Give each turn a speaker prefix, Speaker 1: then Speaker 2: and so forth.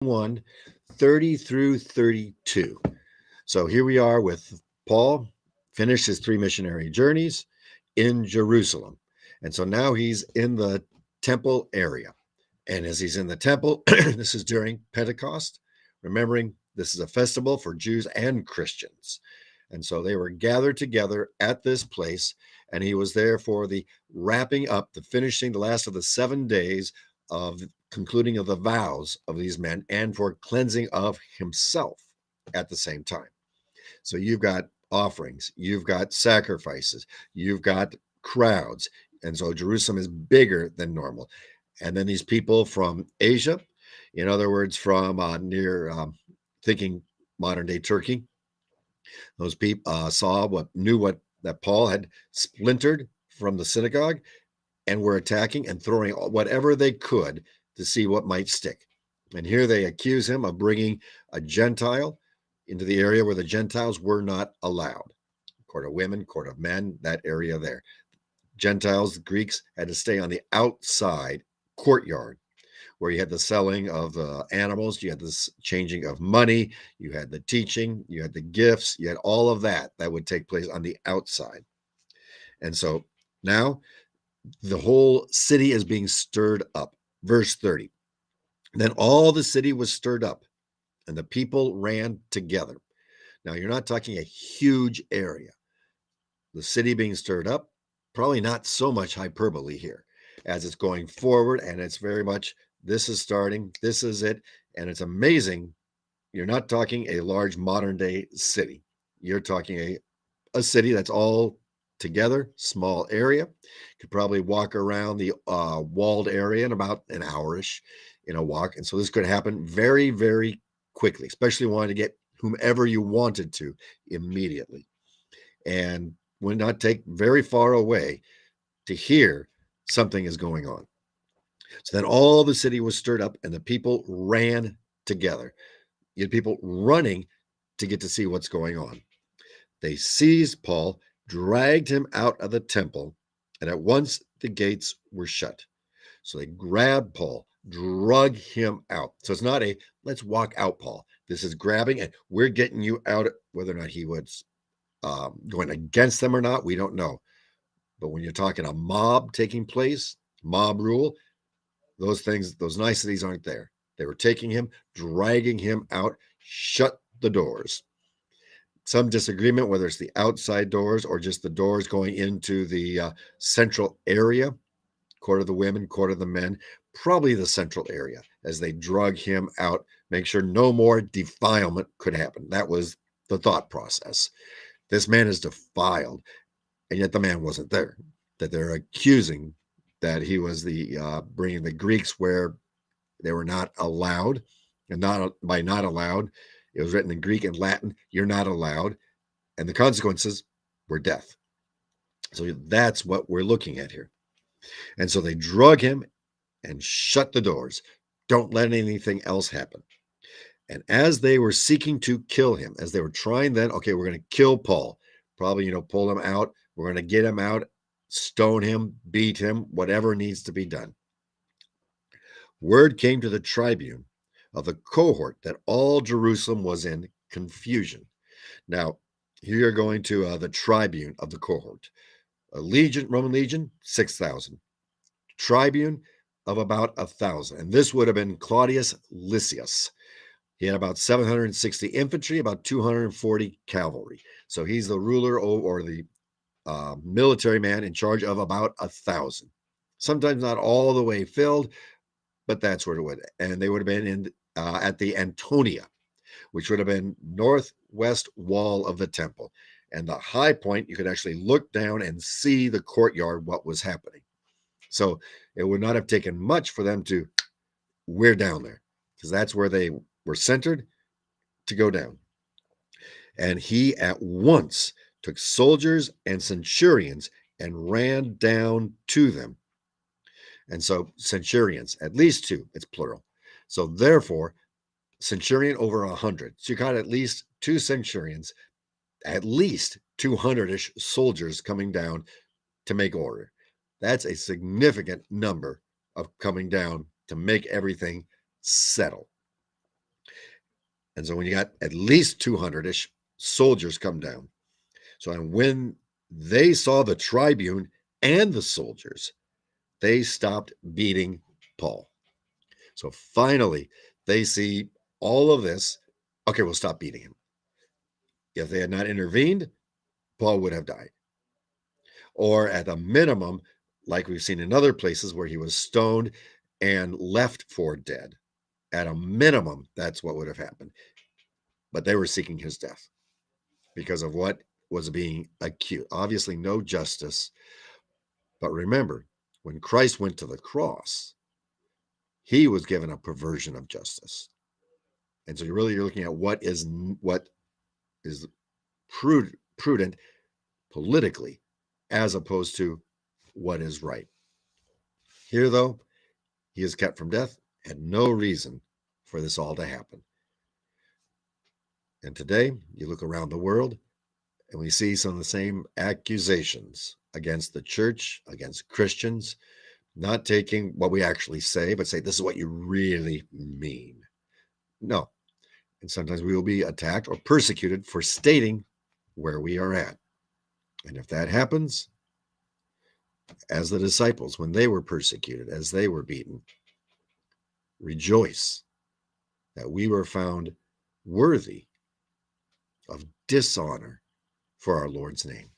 Speaker 1: 1, 30 through 32. So here we are with Paul, finished his three missionary journeys in Jerusalem. And so now he's in the temple area. And as he's in the temple, this is during Pentecost, remembering this is a festival for Jews and Christians. And so they were gathered together at this place, and he was there for the wrapping up, the finishing, the last of the 7 days of concluding of the vows of these men and for cleansing of himself at the same time. So you've got offerings, you've got sacrifices, you've got crowds. And so Jerusalem is bigger than normal. And then these people from Asia, in other words, from near thinking modern day Turkey, those people saw what that Paul had splintered from the synagogue and were attacking and throwing whatever they could to see what might stick. And here they accuse him of bringing a Gentile into the area where the Gentiles were not allowed. Court of women, court of men, that area there. Gentiles, the Greeks, had to stay on the outside courtyard where you had the selling of animals, you had the changing of money, you had the teaching, you had the gifts, you had all of that that would take place on the outside. And so now the whole city is being stirred up. Verse 30. Then all the city was stirred up, and the people ran together. Now, you're not talking a huge area. The city being stirred up, probably not so much hyperbole here as it's going forward, and it's very much this is starting, this is it, and it's amazing. You're not talking a large modern day city. You're talking a city that's all together, small area. Could probably walk around the walled area in about an hourish in a walk. And so this could happen very, very quickly, especially wanting to get whomever you wanted to immediately. And would not take very far away to hear something is going on. So then all the city was stirred up and the people ran together. You had people running to get to see what's going on. They seized Paul, dragged him out of the temple, and at once the gates were shut. So they grabbed Paul, drug him out. So it's not a let's walk out, Paul. This is grabbing, and we're getting you out. Whether or not he was going against them or not, we don't know. But when you're talking a mob taking place, mob rule, those things, those niceties aren't there. They were taking him, dragging him out, shut the doors. Some disagreement whether it's the outside doors or just the doors going into the central area, court of the women, court of the men, probably the central area as they drug him out, make sure no more defilement could happen. That was the thought process. This man is defiled, and yet the man wasn't there. That they're accusing that he was the bringing the Greeks where they were not allowed, and not by not allowed, it was written in Greek and Latin. You're not allowed, and the consequences were death. So that's what we're looking at here. And so they drug him and shut the doors. Don't let anything else happen. And as they were seeking to kill him, as they were trying then, okay, we're going to kill Paul. Probably, pull him out. We're going to get him out, stone him, beat him, whatever needs to be done. Word came to the tribune of the cohort that all Jerusalem was in confusion. Now, here you're going to the tribune of the cohort. A legion, Roman legion, 6,000. Tribune of about 1,000. And this would have been Claudius Lysias. He had about 760 infantry, about 240 cavalry. So he's the ruler or the military man in charge of about 1,000. Sometimes not all the way filled, but that's where it would. And they would have been in at the Antonia, which would have been northwest wall of the temple. And the high point, you could actually look down and see the courtyard, what was happening. So it would not have taken much for them to, we're down there, because that's where they were centered to go down. And he at once took soldiers and centurions and ran down to them. And so centurions, at least two, it's plural. So therefore, centurion over 100. So you got at least two centurions, at least 200-ish soldiers coming down to make order. That's a significant number of coming down to make everything settle. And so when you got at least 200-ish soldiers come down. So and when they saw the tribune and the soldiers, they stopped beating Paul. So finally, they see all of this. Okay, we'll stop beating him. If they had not intervened, Paul would have died. Or at a minimum, like we've seen in other places where he was stoned and left for dead, at a minimum, that's what would have happened. But they were seeking his death because of what was being accused. Obviously, no justice. But remember, when Christ went to the cross, he was given a perversion of justice. And so you're looking at what is prudent politically as opposed to what is right. Here, though, he is kept from death, had no reason for this all to happen. And today, you look around the world and we see some of the same accusations against the church, against Christians, not taking what we actually say, but say, this is what you really mean. No. And sometimes we will be attacked or persecuted for stating where we are at. And if that happens, as the disciples, when they were persecuted, as they were beaten, rejoice that we were found worthy of dishonor for our Lord's name.